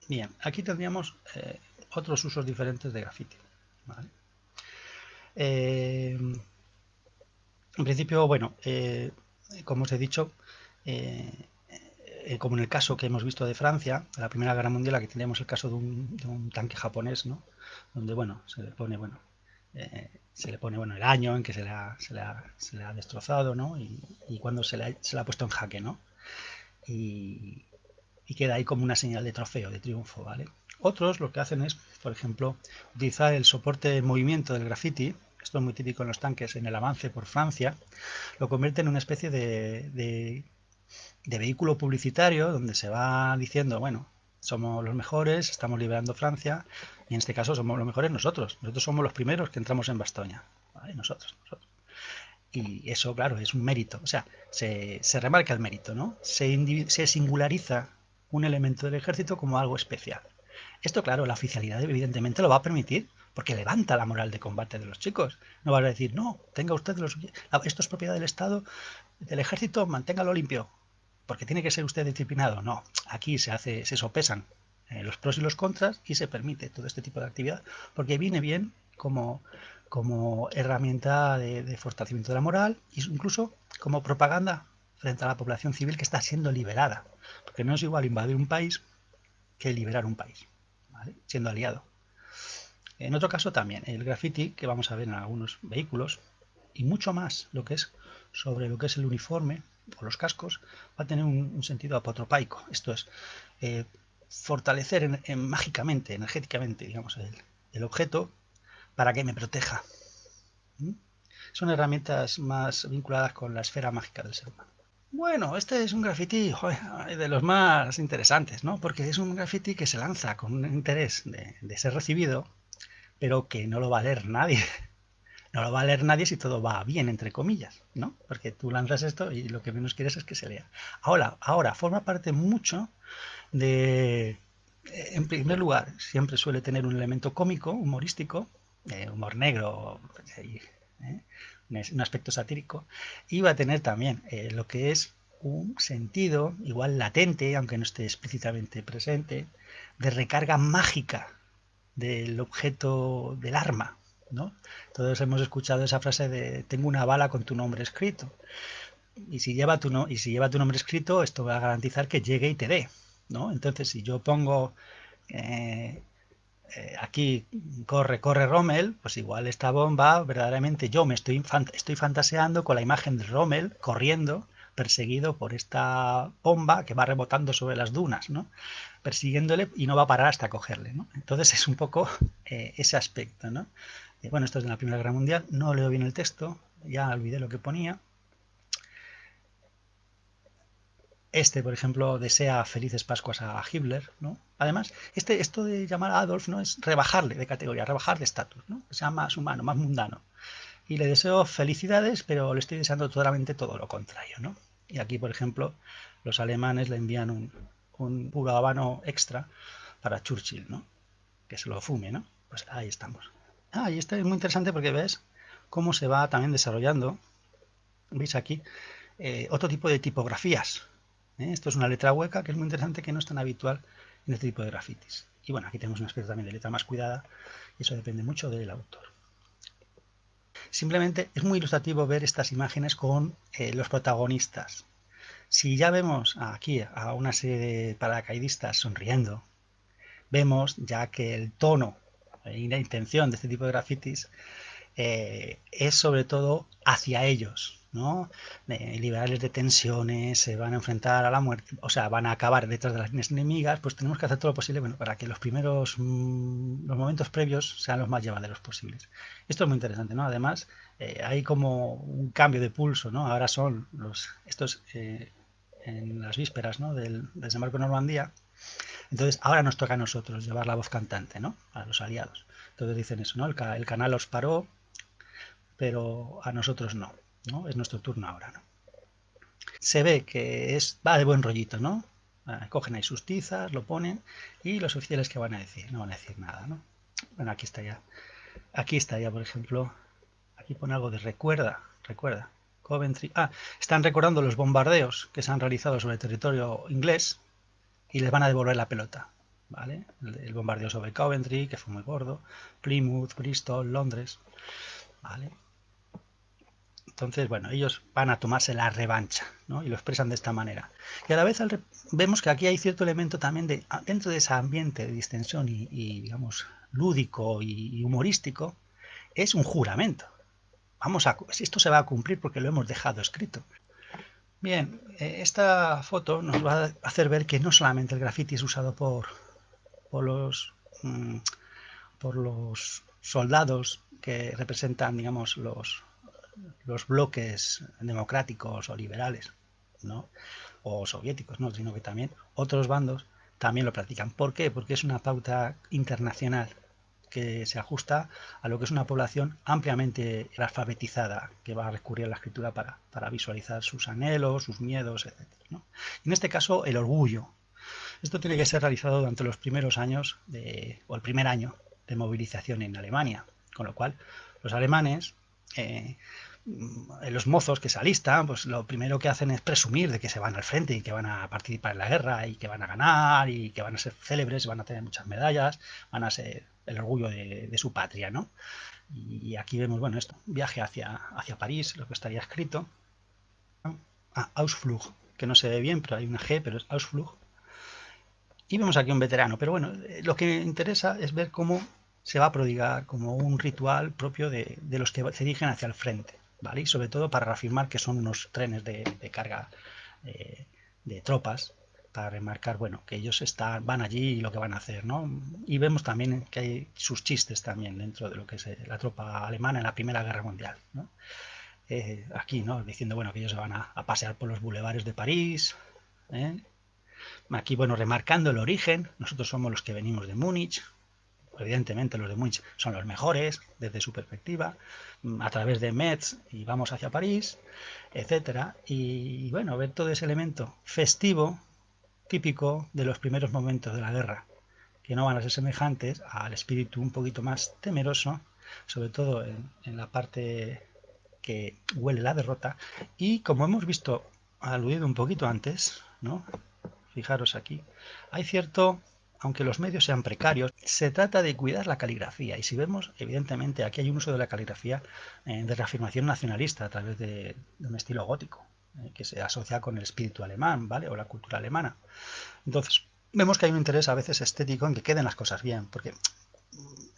Bien, aquí tendríamos otros usos diferentes de graffiti. ¿Vale? Eh, en principio, bueno, como os he dicho, eh, como en el caso que hemos visto de Francia, de la Primera Guerra Mundial, aquí tenemos el caso de un tanque japonés, ¿no? Donde, bueno, se le pone bueno, el año en que se le ha destrozado, ¿no? Y cuando se le ha puesto en jaque, ¿no? Y, y queda ahí como una señal de trofeo, de triunfo, ¿vale? Otros lo que hacen es, por ejemplo, utilizar el soporte de movimiento del graffiti, esto es muy típico en los tanques, en el avance por Francia, lo convierte en una especie de vehículo publicitario donde se va diciendo, bueno, somos los mejores, estamos liberando Francia, y en este caso somos los mejores nosotros somos los primeros que entramos en Bastoña, ¿vale? Nosotros. Y eso, claro, es un mérito, o sea, se remarca el mérito, ¿no? Se singulariza un elemento del ejército como algo especial. Esto, claro, la oficialidad evidentemente lo va a permitir, porque levanta la moral de combate de los chicos. No vas a decir, no, tenga usted esto es propiedad del Estado, del ejército, manténgalo limpio, porque tiene que ser usted disciplinado. No, aquí se sopesan los pros y los contras y se permite todo este tipo de actividad, porque viene bien como herramienta de fortalecimiento de la moral e incluso como propaganda frente a la población civil que está siendo liberada, porque no es igual invadir un país que liberar un país, ¿vale? Siendo aliado. En otro caso también, el graffiti que vamos a ver en algunos vehículos y mucho más lo que es sobre lo que es el uniforme o los cascos va a tener un sentido apotropaico. Esto es fortalecer mágicamente, energéticamente, digamos, el objeto para que me proteja. ¿Mm? Son herramientas más vinculadas con la esfera mágica del ser humano. Bueno, este es un graffiti de los más interesantes, ¿no? Porque es un graffiti que se lanza con un interés de ser recibido, pero que no lo va a leer nadie. No lo va a leer nadie si todo va bien, entre comillas, ¿no? Porque tú lanzas esto y lo que menos quieres es que se lea. Ahora forma parte mucho de... En primer lugar, siempre suele tener un elemento cómico, humorístico, humor negro, ¿eh? Un aspecto satírico, y va a tener también lo que es un sentido, igual latente, aunque no esté explícitamente presente, de recarga mágica del objeto del arma, ¿no? Todos hemos escuchado esa frase de tengo una bala con tu nombre escrito. Y si lleva tu, no, y si lleva tu nombre escrito, esto va a garantizar que llegue y te dé, ¿no? Entonces, si yo pongo eh, aquí corre Rommel, pues igual esta bomba, verdaderamente yo estoy fantaseando con la imagen de Rommel corriendo, perseguido por esta bomba que va rebotando sobre las dunas, ¿no? Persiguiéndole y no va a parar hasta cogerle, ¿no? Entonces es un poco ese aspecto, ¿no? Bueno, esto es de la Primera Guerra Mundial, no leo bien el texto, ya olvidé lo que ponía. Este, por ejemplo, desea felices Pascuas a Hitler, ¿no? Además, esto de llamar a Adolf no es rebajarle de categoría, rebajar de estatus, ¿no? Que sea más humano, más mundano. Y le deseo felicidades, pero le estoy deseando totalmente todo lo contrario, ¿no? Y aquí, por ejemplo, los alemanes le envían un puro habano extra para Churchill, ¿no? Que se lo fume, ¿no? Pues ahí estamos. Ah, y esto es muy interesante porque ves cómo se va también desarrollando, veis aquí, otro tipo de tipografías. Esto es una letra hueca que es muy interesante, que no es tan habitual en este tipo de grafitis. Y bueno, aquí tenemos una especie también de letra más cuidada, y eso depende mucho del autor. Simplemente es muy ilustrativo ver estas imágenes con los protagonistas. Si ya vemos aquí a una serie de paracaidistas sonriendo, vemos ya que el tono y la intención de este tipo de grafitis es sobre todo hacia ellos, ¿no? Liberarles de tensiones, se van a enfrentar a la muerte, o sea, van a acabar detrás de las líneas enemigas, pues tenemos que hacer todo lo posible, bueno, para que los momentos previos sean los más llevaderos posibles. Esto es muy interesante, ¿no? Además, hay como un cambio de pulso, ¿no? Ahora son estos en las vísperas, ¿no? Del desembarco en Normandía. Entonces, ahora nos toca a nosotros llevar la voz cantante, ¿no? A los aliados. Entonces dicen eso, ¿no? El canal os paró, pero a nosotros no, ¿no? Es nuestro turno ahora, ¿no? Se ve que va de buen rollito, ¿no? Cogen ahí sus tizas, lo ponen, y los oficiales que van a decir, no van a decir nada, ¿no? Bueno, aquí está ya, por ejemplo, aquí pone algo de recuerda, Coventry, están recordando los bombardeos que se han realizado sobre el territorio inglés y les van a devolver la pelota. ¿vale? El bombardeo sobre Coventry, que fue muy gordo, Plymouth, Bristol, Londres, ¿vale? Entonces, bueno, ellos van a tomarse la revancha, ¿no? Y lo expresan de esta manera. Y a la vez vemos que aquí hay cierto elemento también de, dentro de ese ambiente de distensión digamos, lúdico y humorístico, es un juramento. Esto se va a cumplir porque lo hemos dejado escrito. Bien, esta foto nos va a hacer ver que no solamente el graffiti es usado por los, mm, por los soldados que representan, digamos, los bloques democráticos o liberales, ¿no? O soviéticos, ¿no? Sino que también otros bandos también lo practican. ¿Por qué? Porque es una pauta internacional que se ajusta a lo que es una población ampliamente alfabetizada, que va a recurrir a la escritura para visualizar sus anhelos, sus miedos, etc., ¿no? En este caso, el orgullo. Esto tiene que ser realizado durante los primeros años o el primer año de movilización en Alemania, con lo cual los alemanes, los mozos que se alistan, pues lo primero que hacen es presumir de que se van al frente y que van a participar en la guerra y que van a ganar y que van a ser célebres, van a tener muchas medallas, van a ser el orgullo de su patria, ¿no? Y aquí vemos, bueno, esto, viaje hacia París, lo que estaría escrito. Ausflug, que no se ve bien, pero hay una G, pero es Ausflug. Y vemos aquí un veterano, pero bueno, lo que interesa es ver cómo se va a prodigar como un ritual propio de los que se dirigen hacia el frente, ¿vale? Y sobre todo para reafirmar que son unos trenes de carga de tropas, para remarcar, bueno, que ellos van allí y lo que van a hacer, ¿no? Y vemos también que hay sus chistes también dentro de lo que es la tropa alemana en la Primera Guerra Mundial, ¿no? Aquí, ¿no? Diciendo, bueno, que ellos se van a pasear por los bulevares de París, ¿eh? Aquí, bueno, remarcando el origen, nosotros somos los que venimos de Múnich, evidentemente los de Múnich son los mejores desde su perspectiva, a través de Metz y vamos hacia París, etcétera. Y bueno, ver todo ese elemento festivo típico de los primeros momentos de la guerra, que no van a ser semejantes al espíritu un poquito más temeroso, sobre todo en la parte que huele la derrota, y como hemos visto, aludido un poquito antes, ¿no? Fijaros aquí, hay cierto, aunque los medios sean precarios, se trata de cuidar la caligrafía. Y si vemos, evidentemente, aquí hay un uso de la caligrafía de reafirmación nacionalista a través de un estilo gótico, que se asocia con el espíritu alemán, ¿vale? O la cultura alemana. Entonces, vemos que hay un interés a veces estético en que queden las cosas bien, porque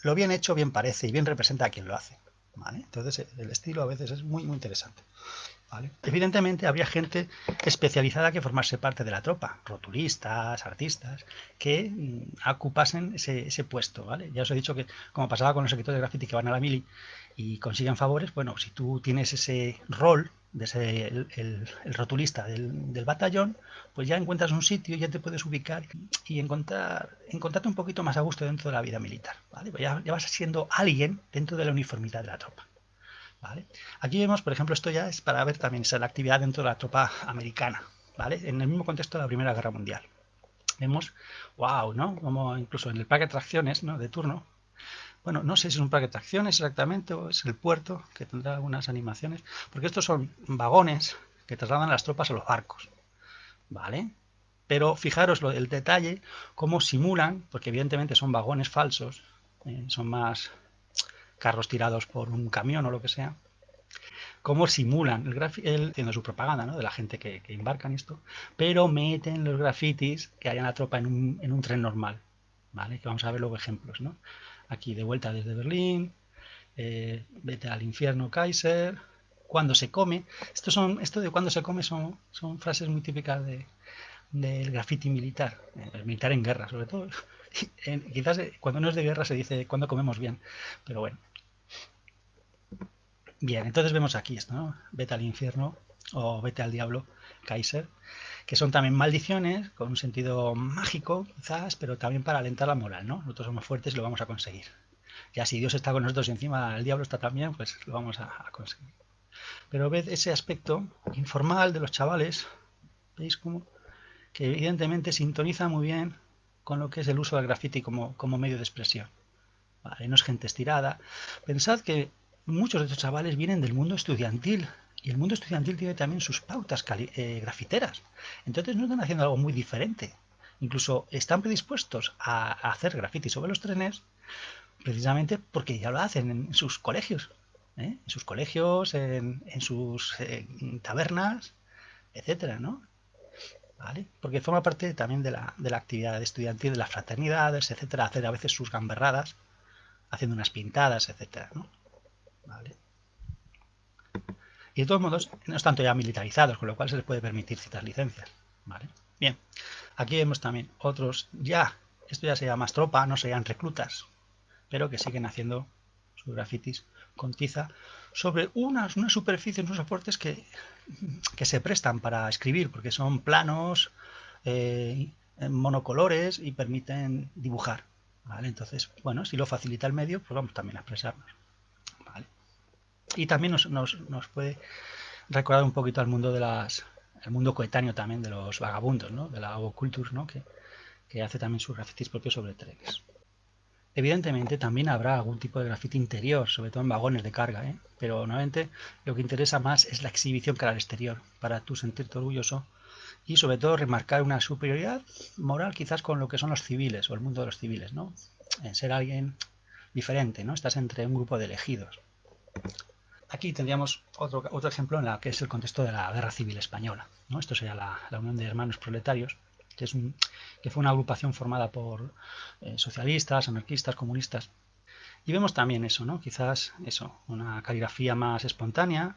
lo bien hecho bien parece y bien representa a quien lo hace, ¿vale? Entonces, el estilo a veces es muy, muy interesante. ¿Vale? Evidentemente habría gente especializada que formase parte de la tropa, rotulistas, artistas, que ocupasen ese puesto, ¿vale? Ya os he dicho que, como pasaba con los escritores de graffiti que van a la mili y consiguen favores, bueno, si tú tienes ese rol de ser el rotulista del batallón, pues ya encuentras un sitio, ya te puedes ubicar y encontrarte un poquito más a gusto dentro de la vida militar, ¿vale? Pues ya vas siendo alguien dentro de la uniformidad de la tropa. ¿Vale? Aquí vemos, por ejemplo, esto ya es para ver también esa la actividad dentro de la tropa americana, ¿vale? En el mismo contexto de la Primera Guerra Mundial. Vemos, wow, ¿no? Como incluso en el parque de atracciones, ¿no? De turno. Bueno, no sé si es un parque de atracciones exactamente o es el puerto que tendrá algunas animaciones, porque estos son vagones que trasladan las tropas a los barcos, ¿vale? Pero fijaros el detalle, cómo simulan, porque evidentemente son vagones falsos, son más carros tirados por un camión o lo que sea, cómo simulan haciendo su propaganda, ¿no? De la gente que embarcan esto, pero meten los grafitis que hay en la tropa en un tren normal, ¿vale? Que vamos a ver luego ejemplos, ¿no? Aquí de vuelta desde Berlín, vete al infierno Kaiser, cuando se come, esto de cuando se come son frases muy típicas del graffiti militar, el militar en guerra sobre todo. Quizás cuando no es de guerra se dice cuando comemos bien, pero bueno. Bien, entonces vemos aquí esto, ¿no? Vete al infierno o vete al diablo, Kaiser, que son también maldiciones con un sentido mágico, quizás, pero también para alentar la moral, ¿no? Nosotros somos fuertes y lo vamos a conseguir. Ya si Dios está con nosotros y encima el diablo está también, pues lo vamos a conseguir. Pero ved ese aspecto informal de los chavales, ¿veis cómo? Que evidentemente sintoniza muy bien con lo que es el uso del graffiti como medio de expresión. Vale, no es gente estirada. Pensad que muchos de estos chavales vienen del mundo estudiantil y el mundo estudiantil tiene también sus pautas grafiteras. Entonces no están haciendo algo muy diferente. incluso están predispuestos a hacer graffiti sobre los trenes precisamente porque ya lo hacen en sus colegios, ¿eh? En sus colegios, en sus tabernas, etcétera, ¿no? ¿Vale? Porque forma parte también de la actividad estudiantil, de las fraternidades, etcétera, hacer a veces sus gamberradas, haciendo unas pintadas, etcétera, ¿no? ¿Vale? Y de todos modos, no están todavía militarizados, con lo cual se les puede permitir ciertas licencias, ¿vale? Bien, aquí vemos también otros, esto ya sería más tropa, no serían reclutas, pero que siguen haciendo sus grafitis con tiza sobre unas superficies, unos soportes que se prestan para escribir, porque son planos, monocolores y permiten dibujar. ¿Vale? Entonces, bueno, si lo facilita el medio, pues vamos también a expresarnos. ¿Vale? Y también nos puede recordar un poquito al mundo el mundo coetáneo también de los vagabundos, ¿no? De la Culture, ¿no? Que hace también sus grafitis propios sobre trenes. Evidentemente también habrá algún tipo de grafiti interior, sobre todo en vagones de carga, ¿eh? Pero normalmente lo que interesa más es la exhibición cara al exterior, para tú sentirte orgulloso y sobre todo remarcar una superioridad moral quizás con lo que son los civiles o el mundo de los civiles, ¿no? En ser alguien diferente, ¿no? Estás entre un grupo de elegidos. Aquí tendríamos otro ejemplo en la que es el contexto de la Guerra Civil Española, ¿no? Esto sería la Unión de Hermanos Proletarios, que fue una agrupación formada por socialistas, anarquistas, comunistas. Y vemos también eso, ¿no? Quizás eso, una caligrafía más espontánea,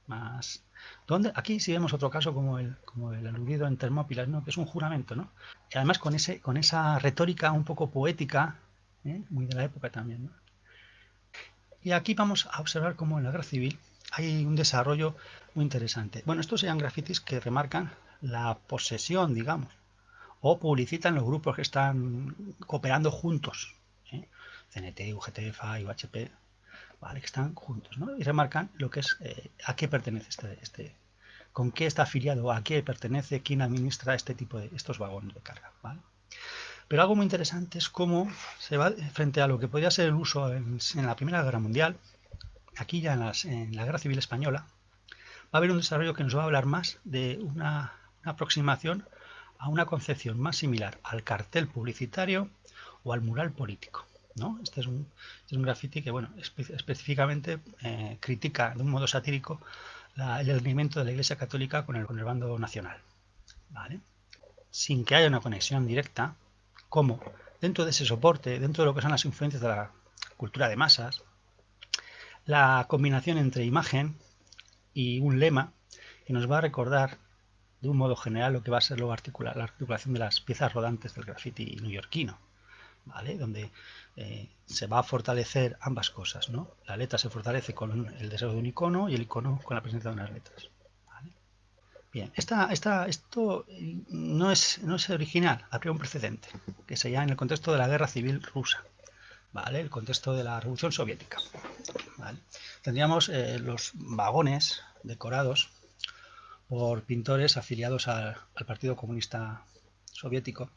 más... ¿Dónde? Aquí sí vemos otro caso como el aludido en Termópilas, ¿no? Que es un juramento, ¿no? Y además con esa retórica un poco poética, muy de la época también, ¿no? Y aquí vamos a observar cómo en la guerra civil hay un desarrollo muy interesante. Bueno, estos serían grafitis que remarcan la posesión, digamos, o publicitan los grupos que están cooperando juntos, ¿eh? CNT, UGT, FA y UHP, ¿vale? Que están juntos, ¿no? Y remarcan lo que es a qué pertenece con qué está afiliado, a qué pertenece, quién administra este tipo de estos vagones de carga, ¿vale? Pero algo muy interesante es cómo se va frente a lo que podría ser el uso en la Primera Guerra Mundial, aquí ya en la Guerra Civil Española, va a haber un desarrollo que nos va a hablar más de una aproximación a una concepción más similar al cartel publicitario o al mural político, ¿no? Este es un graffiti que, bueno, específicamente critica de un modo satírico el alineamiento de la Iglesia Católica con el bando nacional, ¿vale? Sin que haya una conexión directa, como dentro de ese soporte, dentro de lo que son las influencias de la cultura de masas, la combinación entre imagen y un lema que nos va a recordar de un modo general lo que va a ser la articulación de las piezas rodantes del graffiti neoyorquino, ¿vale? Donde se va a fortalecer ambas cosas, ¿no? La letra se fortalece con el deseo de un icono y el icono con la presencia de unas letras. ¿Vale? Bien, esto no es original, habría un precedente, que sería en el contexto de la guerra civil rusa, ¿vale? El contexto de la revolución soviética, ¿vale? Tendríamos los vagones decorados por pintores afiliados al Partido Comunista Soviético.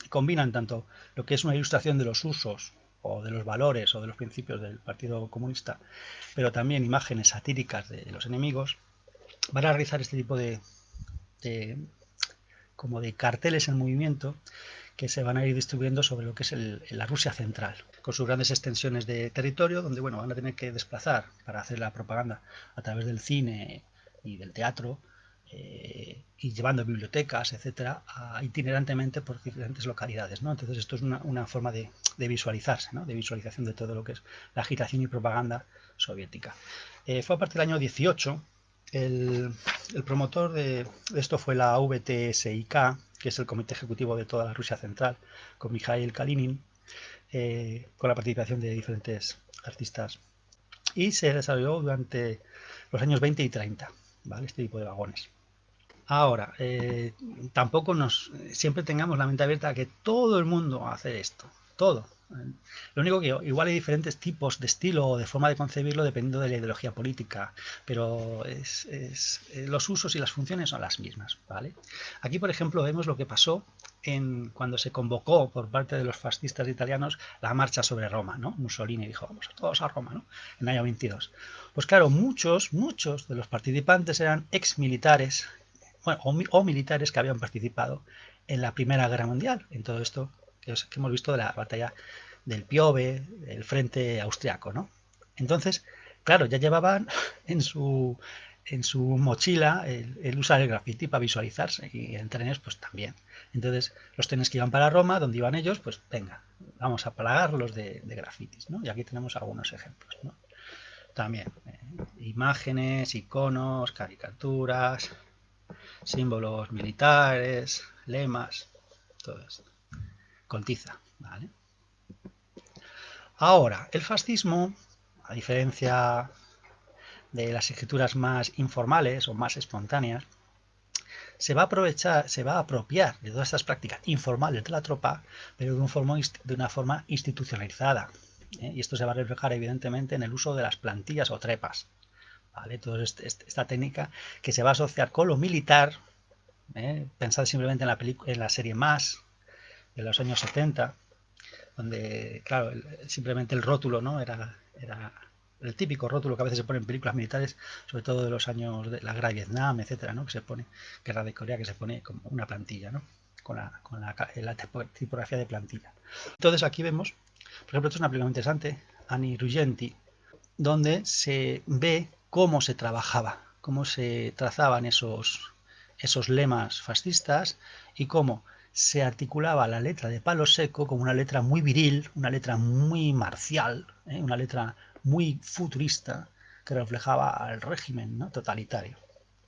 Combinan tanto lo que es una ilustración de los usos o de los valores o de los principios del Partido Comunista, pero también imágenes satíricas de los enemigos. Van a realizar este tipo como de carteles en movimiento que se van a ir distribuyendo sobre lo que es la Rusia central, con sus grandes extensiones de territorio, donde bueno, van a tener que desplazar para hacer la propaganda a través del cine y del teatro, y llevando bibliotecas, etcétera, itinerantemente por diferentes localidades, ¿no? Entonces esto es una forma de visualizarse, ¿no? De visualización de todo lo que es la agitación y propaganda soviética. Fue a partir del año 18. El promotor de esto fue la VTSIK, que es el comité ejecutivo de toda la Rusia central, con Mikhail Kalinin, con la participación de diferentes artistas. Y se desarrolló durante los años 20 y 30, ¿vale? Este tipo de vagones. Ahora, tampoco siempre tengamos la mente abierta a que todo el mundo hace esto, todo. Lo único que igual hay diferentes tipos de estilo o de forma de concebirlo dependiendo de la ideología política, pero los usos y las funciones son las mismas, ¿vale? Aquí, por ejemplo, vemos lo que pasó cuando se convocó por parte de los fascistas italianos la marcha sobre Roma, ¿no? Mussolini dijo, vamos todos a Roma, ¿no? En el año 22. Pues claro, muchos de los participantes eran ex militares, bueno, o militares que habían participado en la Primera Guerra Mundial, en todo esto que hemos visto de la batalla del Piove, el frente austriaco, ¿no? Entonces, claro, ya llevaban en su mochila el usar el graffiti para visualizarse y en trenes pues también. Entonces, los trenes que iban para Roma, donde iban ellos, pues venga, vamos a plagarlos de grafitis, ¿no? Y aquí tenemos algunos ejemplos, ¿no? También imágenes, iconos, caricaturas, símbolos militares, lemas, todo esto, con tiza, ¿vale? Ahora, el fascismo, a diferencia de las escrituras más informales o más espontáneas, se va a aprovechar, se va a apropiar de todas estas prácticas informales de la tropa, pero de una forma institucionalizada. Y esto se va a reflejar evidentemente en el uso de las plantillas o trepas. ¿Vale? Toda esta técnica que se va a asociar con lo militar. Pensad simplemente en la serie Más de los años 70, donde, claro, simplemente el rótulo, ¿no? Era el típico rótulo que a veces se pone en películas militares, sobre todo de los años de la guerra de Vietnam, etcétera, ¿no? Que se pone, guerra de Corea, que se pone como una plantilla, ¿no? La tipografía de plantilla. Entonces aquí vemos, por ejemplo, esto es una película muy interesante, Annie Ruggenti, donde se ve cómo se trabajaba, cómo se trazaban esos lemas fascistas y cómo se articulaba la letra de Palo Seco como una letra muy viril, una letra muy marcial, una letra muy futurista que reflejaba al régimen, ¿no? Totalitario,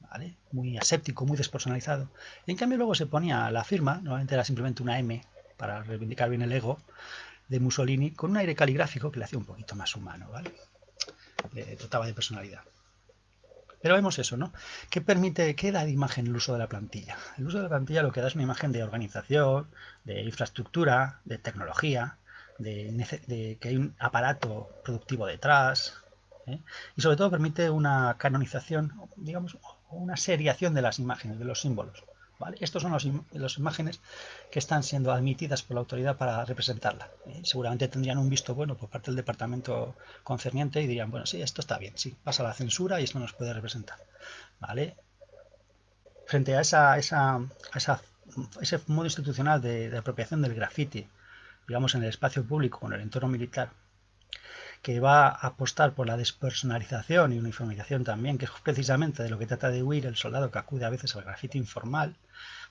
¿vale? Muy aséptico, muy despersonalizado. Y en cambio luego se ponía la firma, normalmente era simplemente una M para reivindicar bien el ego, de Mussolini, con un aire caligráfico que le hacía un poquito más humano, ¿vale? Le dotaba de personalidad. Pero vemos eso, ¿no? ¿Qué permite, qué da de imagen el uso de la plantilla? El uso de la plantilla lo que da es una imagen de organización, de infraestructura, de tecnología, de que hay un aparato productivo detrás, ¿eh? Y sobre todo permite una canonización, digamos, una seriación de las imágenes, de los símbolos. ¿Vale? Estos son las imágenes que están siendo admitidas por la autoridad para representarla. Seguramente tendrían un visto bueno por parte del departamento concerniente y dirían, bueno, sí, esto está bien, sí, pasa la censura y esto nos puede representar. ¿Vale? Frente a ese modo institucional de apropiación del graffiti, digamos, en el espacio público, en el entorno militar, que va a apostar por la despersonalización y uniformización también, que es precisamente de lo que trata de huir el soldado que acude a veces al grafiti informal,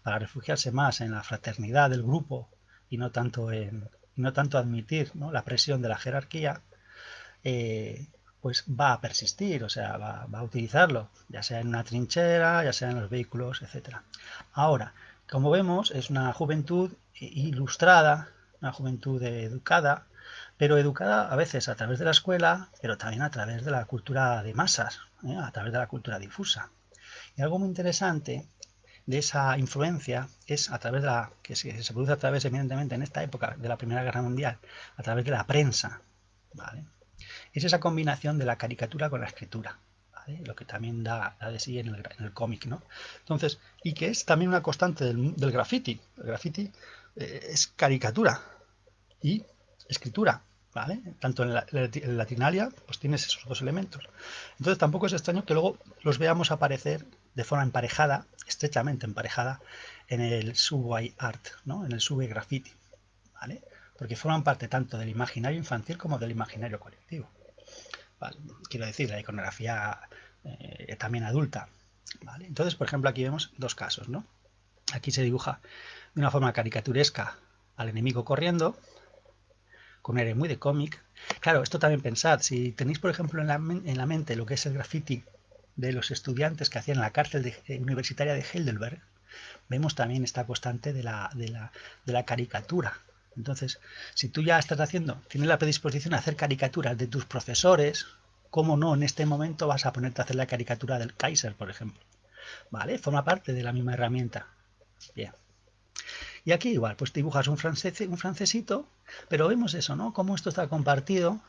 para refugiarse más en la fraternidad del grupo y no tanto admitir, ¿no?, la presión de la jerarquía, pues va a persistir, o sea, va a utilizarlo, ya sea en una trinchera, ya sea en los vehículos, etcétera. Ahora, como vemos, es una juventud ilustrada, una juventud educada, pero educada a veces a través de la escuela, pero también a través de la cultura de masas, a través de la cultura difusa. Y algo muy interesante de esa influencia es a través de la que se produce a través, evidentemente, en esta época de la Primera Guerra Mundial, a través de la prensa, ¿vale? Es esa combinación de la caricatura con la escritura, ¿vale? Lo que también da de sí en el cómic, ¿no? Entonces, y que es también una constante del graffiti. El graffiti es caricatura y escritura, ¿vale? Tanto en la latinalia, pues tienes esos dos elementos. Entonces tampoco es extraño que luego los veamos aparecer de forma emparejada, estrechamente emparejada, en el subway art, ¿no? En el subway graffiti, ¿vale? Porque forman parte tanto del imaginario infantil como del imaginario colectivo. ¿Vale? Quiero decir, la iconografía también adulta, ¿vale? Entonces, por ejemplo, aquí vemos dos casos, ¿no? Aquí se dibuja de una forma caricaturesca al enemigo corriendo, con un aire muy de cómic. Claro, esto también pensad, si tenéis, por ejemplo, en la mente lo que es el graffiti de los estudiantes que hacían en la cárcel universitaria de Heidelberg, vemos también esta constante de la caricatura. Entonces, si tú ya estás tienes la predisposición a hacer caricaturas de tus profesores, ¿cómo no en este momento vas a ponerte a hacer la caricatura del Kaiser, por ejemplo? ¿Vale? Forma parte de la misma herramienta. Bien. Y aquí igual, pues dibujas un francesito, pero vemos eso, ¿no? Cómo esto está compartido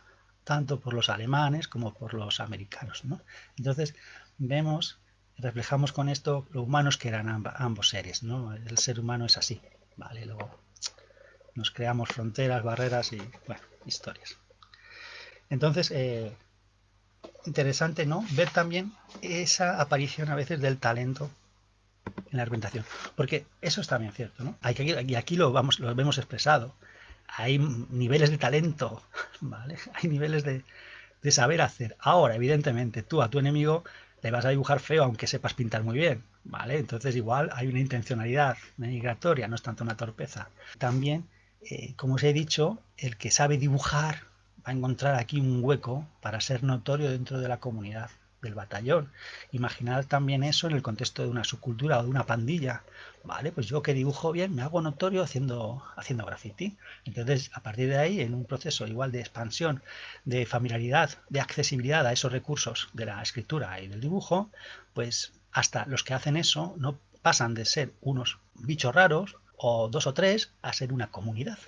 tanto por los alemanes como por los americanos, ¿no? Entonces, reflejamos con esto lo humanos que eran ambos seres, ¿no? El ser humano es así, ¿vale? Luego nos creamos fronteras, barreras y, bueno, historias. Entonces, interesante, ¿no? Ver también esa aparición a veces del talento en la argumentación. Porque eso está bien cierto, ¿no? Y aquí lo vemos expresado. Hay niveles de talento, ¿vale? Hay niveles de saber hacer. Ahora, evidentemente, tú a tu enemigo le vas a dibujar feo aunque sepas pintar muy bien, ¿vale? Entonces igual hay una intencionalidad migratoria, no es tanto una torpeza. También, como os he dicho, el que sabe dibujar va a encontrar aquí un hueco para ser notorio dentro de la comunidad del batallón. Imaginad también eso en el contexto de una subcultura o de una pandilla. Vale, pues yo que dibujo bien me hago notorio haciendo graffiti. Entonces, a partir de ahí, en un proceso igual de expansión, de familiaridad, de accesibilidad a esos recursos de la escritura y del dibujo, pues hasta los que hacen eso no pasan de ser unos bichos raros o dos o tres a ser una comunidad.